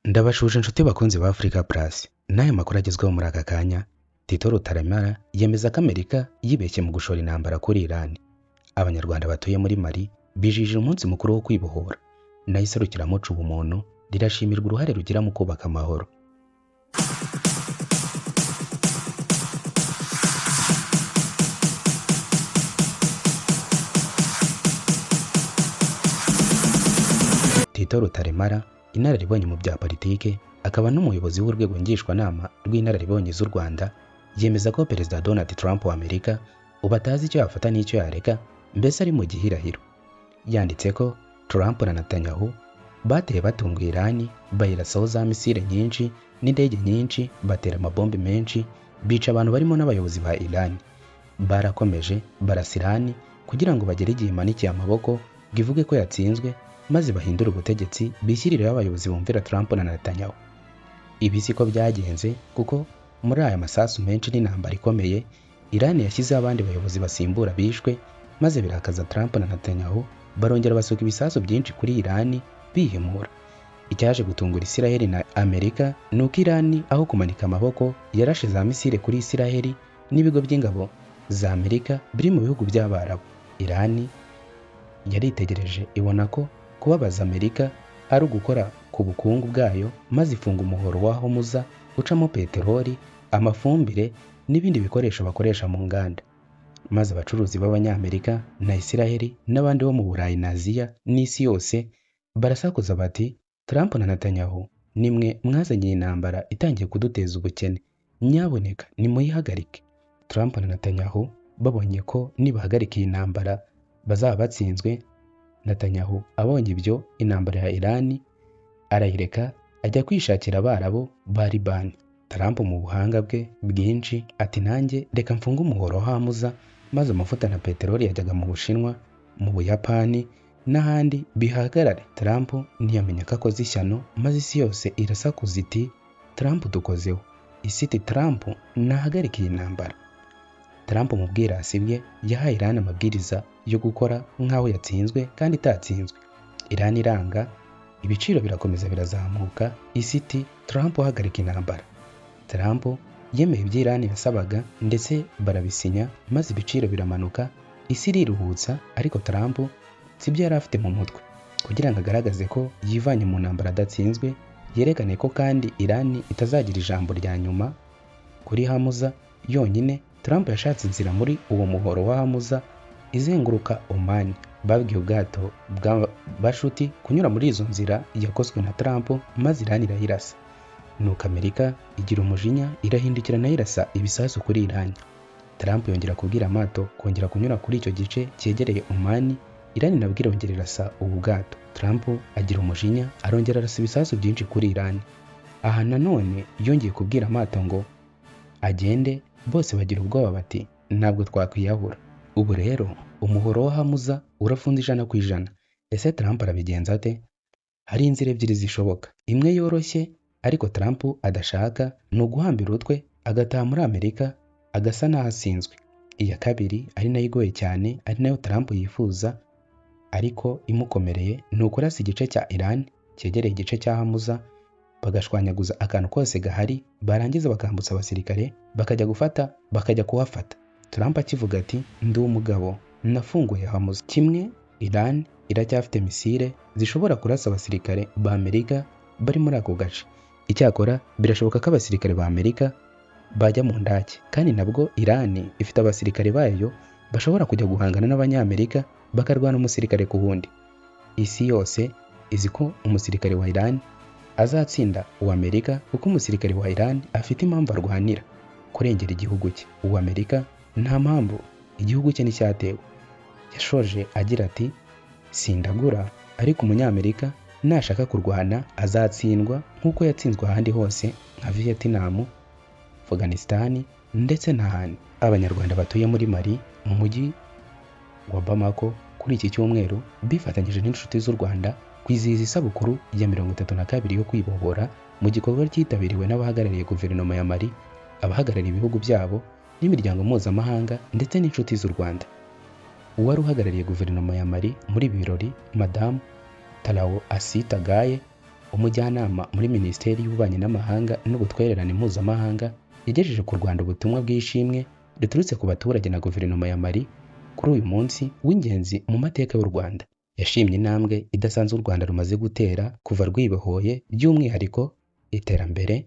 Ndabashuje inshuti bakunzi ba Africa Plus. N'aya makuru agezweho muri aka kanya, Tito Rutaremara yemeza ko Amerika yibeshye mu gushora intambara kuri Iran. Abanyarwanda batuye muri Mali bijije umunsi mukuru wo kwibohora. Naho iserukiramuco ubumuntu rirashimirwa uruhare rugira mu kubaka amahoro. Tito Rutaremara, inararibonye mu bya politike, akaba n'umuyobozi w'urwego ngishwanama rw'inararibonye z'u Rwanda, yemeza ko Perezida Donald Trump wa Amerika ubu atazi icyo yafata n'icyo yareka, mbese ari mu gihirahiro. Yanditse ko Trump na Netanyahu bateye batunguye Iran, bayirasaho za misile nyinshi n'indege nyinshi, batera amabombe menshi, bica abantu barimo n'abayobozi ba Iran. Barakomeje barasa Iran kugira ngo bagere igihe imanikiye amaboko ngo ivuge ko yatsinzwe, maze bahindura ubutegetsi bishyiriraho abayobozi bumvira Trump na Netanyahu. Ibi siko byagenze, kuko muri aya masasu menshi n'intambara ikomeye, Iran yashyizeho abandi bayobozi basimbura bishwe, maze birakaza Trump na Netanyahu, barongera basuka ibisasu byinshi kuri Iran bihimura. Icyaje gutungura Isiraheli na Amerika ni uko Iran aho kumanika amaboko yarashe za misile kuri Isiraheli n'ibigo by'ingabo za Amerika biri mu bihugu by'Abarabu. Iran yaritegereje ibona ko kubabaza Amerika ari ugukora ku bukungu bwayo, maze ifunga umuhoro wa Hormuz ucamo peteroli, amafumbire n'ibindi bikoresho bakoresha mu nganda. Maze abacuruzi b'Abanyamerika na Isiraheli n'abandi bo mu Burayi na Aziya n'isi yose barasakuza bati, Trump na Netanyahu, nimwe mwazanye intambara itangiye kuduteza ubukene, nyaboneka nimuyihagarike. Trump na Netanyahu babonye ko nibahagarika iyi ntambara bazaba batsinzwe, Netanyahu abonye ibyo, intambara ya Iran arayireka ajya kwishakira Abarabu ba Liban. Trump mu buhanga bwe bwinshi ati, nanjye reka mfunge umuhoro wa Hormuz, maze amavuta na peteroli yajyaga mu Bushinwa, mu Buyapani n'ahandi bihagarare. Trump ntiyamenya ko akoze ishyano, maze isi yose irasakuza iti, Trump dukozeho. Isi iti, Trump nahagarike iyi ntambara. Trump mu bwirasi bwe yahaye Iran amabwiriza yo gukora nk'aho yatsinzwe kandi itatsinzwe. Iran iranga, ibiciro birakomeza birazamuka, isi iti, Trump uhagarika intambara. Trump yemeye ibyo Iran yasabaga ndetse barabisinya, maze ibiciro biramanuka, isi iriruhutsa. Ariko Trump sibyo yari afite mu mutwe. Kugira ngo agaragaze ko yivanye mu ntambara adatsinzwe, yerekane ko kandi Iran itazagira ijambo rya nyuma kuri Hormuz yonyine, Trump yashatse inzira muri uwo muhoro wa Hormuz izenguruka Oman. Babwiye ubwato bw'abashuti kunyura muri izo nzira yakozwe na Trump, maze Iran irayirasa. Nuko Amerika igira umujinya, irahindukira nayo irasa ibisasu kuri Iran. Trump yongera kubwira amato kongera kunyura kuri icyo gice cyegereye Oman. Iran nabwo irongera irasa ubu bwato. Trump agira umujinya, arongera arasa ibisasu byinshi kuri Iran. Aha nanone yongeye kubwira amato ngo agende, bose bagira ubwoba bati, ntabwo twakwiyahura. Ubu rero umuhoro wa Hormuz urafunze 100%. Ese Trump arabigenza ate? Hari inzira ebyiri zishoboka. Imwe yoroshye ariko Trump adashaka, ni uguhambira utwe agataha muri Amerika agasa n'ahasinzwe. Iya kabiri ari nayo igoye cyane, ari nayo Trump yifuza ariko imukomereye, ni ukurasa igice cya Iran cyegereye igice cya Hormuz, bagashwanyaguza akantu kose gahari, barangiza bakambutsa abasirikare bakajya kuhafata. Trump akivuga ati, ndi umugabo nafunguye Hormuz. Kimwe, Iran iracyafite misile zishobora kurasa abasirikare ba Amerika bari muri ako gace. Icyakora birashoboka ko abasirikare ba Amerika bajya mu ndake, kandi nabwo Iran ifite abasirikare bayo bashobora kujya guhangana n'Abanyamerika, bakarwana umusirikare ku wundi. Isi yose izi ko umusirikare wa Iran azatsinda uwa Amerika, kuko umusirikare wa Iran afite impamvu arwanira kurengera igihugu cye. Uwa Amerika nta mpamvu, igihugu cye nicyatewe. Yashoje agira ati, sindagura, ariko umunyamerika nashaka kurwana azatsindwa nk'uko yatsinzwe ahandi hose nka Vietnam, Afghanistan ndetse n'ahandi. Abanyarwanda batuye muri Mali mu mujyi wa Bamako kuri iki cyumweru bifatanyije n'inshuti z'u Rwanda kwizihiza isabukuru ya 32 yo kwibohora, mu gikorwa cyitabiriwe n'abahagarariye guverinoma ya Mali, abahagarariye ibihugu byabo n'imiryango mpuzamahanga ndetse n'inshuti z'u Rwanda. Uwari uhagarariye guverinoma ya Mali muri ibi birori, Madamu Talao Asita Gaye, umujyanama muri Minisiteri y'Ububanyi n'Amahanga n'Ubutwererane Mpuzamahanga yagejeje ku Rwanda ubutumwa bw'ishimwe riturutse ku baturage na guverinoma ya Mali kuri uyu munsi w'ingenzi mu mateka y'u Rwanda. Yashimye intambwe idasanzwe u Rwanda rumaze gutera kuva rwibohoye, by'umwihariko iterambere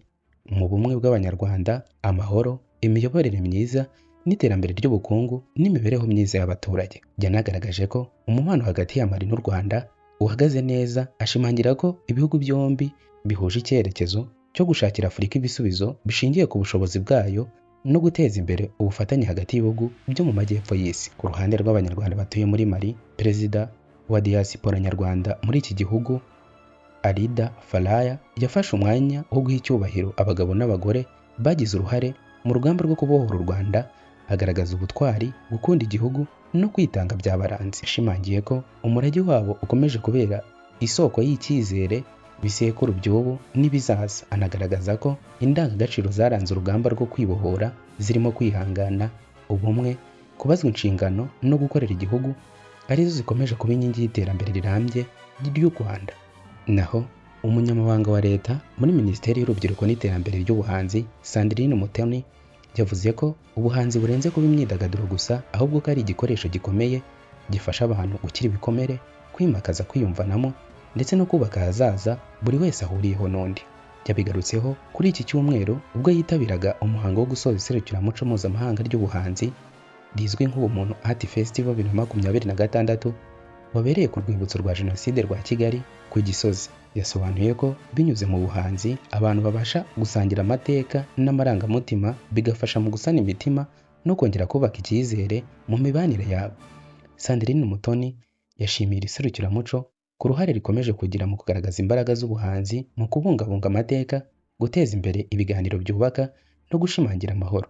mu bumwe bw'Abanyarwanda, amahoro, imiyoborere myiza n'iterambere ry'ubukungu n'imibereho myiza y'abaturage. Yanagaragaje ko umubano hagati ya Mali n'u Rwanda uhagaze neza, ashimangira ko ibihugu byombi bihuje icyerekezo cyo gushakira Afurika ibisubizo bishingiye ku bushobozi bwayo no guteza imbere ubufatanye hagati y'ibihugu byo mu majyepfo y'isi. Ku ruhande rw'Abanyarwanda batuye muri Mali, Perezida wa Diaspora Nyarwanda muri iki gihugu Alida Falaya yafashe umwanya wo guha icyubahiro abagabo n'abagore bagize uruhare mu rugamba rwo kubohora u Rwanda, agaragaza ubutwari, gukunda igihugu no kwitanga byabaranze. Yashimangiye ko umurage wabo ukomeje kubera isoko y'icyizere bisekuru by'ubu n'ibizaza. Anagaragaza ko indangagaciro zaranze urugamba rwo kwibohora zirimo kwihangana, ubumwe, kubazwa inshingano no gukorera igihugu arizo zikomeje kuba inkingi y'iterambere rirambye ry'u Rwanda. Naho umunyamabanga wa leta muri Minisiteri y'Urubyiruko n'Iterambere ry'Ubuhanzi, Sandrine Umutoni, yavuze ko ubuhanzi burenze kuba imyidagaduro gusa, ahubwo ko ari igikoresho gikomeye gifasha abantu gukira ibikomere, kwimakaza kwiyumvanamo ndetse no kubaka ahazaza buri wese ahuriyeho n'undi. Yabigarutseho kuri iki cyumweru ubwo yitabiraga umuhango wo gusoza iserukiramuco mpuzamahanga ry'ubuhanzi rizwi nk'Ubumuntu Art Festival 2026 wabereye ku rwibutso rwa Jenoside rwa Kigali ku Gisozi. Yasobanuye ko binyuze mu buhanzi abantu babasha gusangira amateka n'amarangamutima, bigafasha mu gusana imitima no kongera kubaka icyizere mu mibanire yabo. Sandrine Umutoni yashimiye iserukiramuco ku ruhare rikomeje kugira mu kugaragaza imbaraga z'ubuhanzi mu kubungabunga amateka, guteza imbere ibiganiro byubaka no gushimangira amahoro.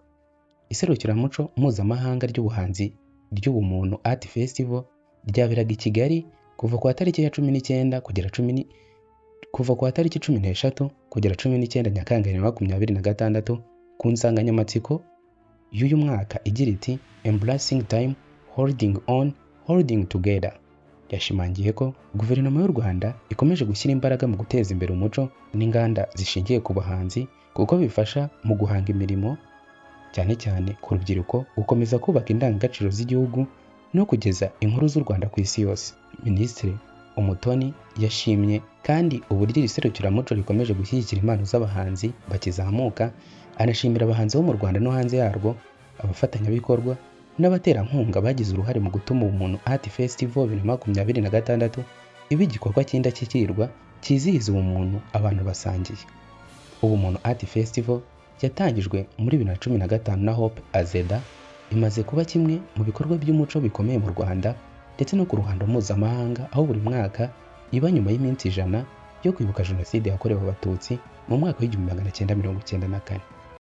Iserukiramuco mpuzamahanga ry'ubuhanzi ry'Ubumuntu Art Festival ryaberaga i Kigali kuva ku tariki ya 19 kugera 19 Nyakanga 2026 ku nsanganyamatsiko y'uyu mwaka igira iti Embracing Time, Holding On, Holding Together. Yashimangiye ko guverinoma y'u Rwanda ikomeje gushyira imbaraga mu guteza imbere umuco n'inganda zishingiye ku buhanzi kuko bifasha mu guhanga imirimo, cyane cyane ku rubyiruko, gukomeza kubaka indangagaciro z'igihugu no kugeza inkuru z'u Rwanda ku isi yose. Minisitiri Umutoni yashimye kandi uburyo iri serukiramuco rikomeje gushyigikira impano z'abahanzi bakizamuka, anashimira abahanzi bo mu Rwanda no hanze yarwo, abafatanyabikorwa n'abaterankunga bagize uruhare mu gutuma Ubumuntu Art Festival 2026 iba igikorwa cy'indashyikirwa cyizihiza ubumuntu abantu basangiye. Ubumuntu Art Festival yatangijwe muri 2015 na Hope Azeda, imaze kuba kimwe mu bikorwa by'umuco bikomeye mu Rwanda ndetse no ku ruhando mpuzamahanga, aho buri mwaka iba nyuma y'iminsi 100 yo kwibuka Jenoside yakorewe Abatutsi mu mwaka w'1994.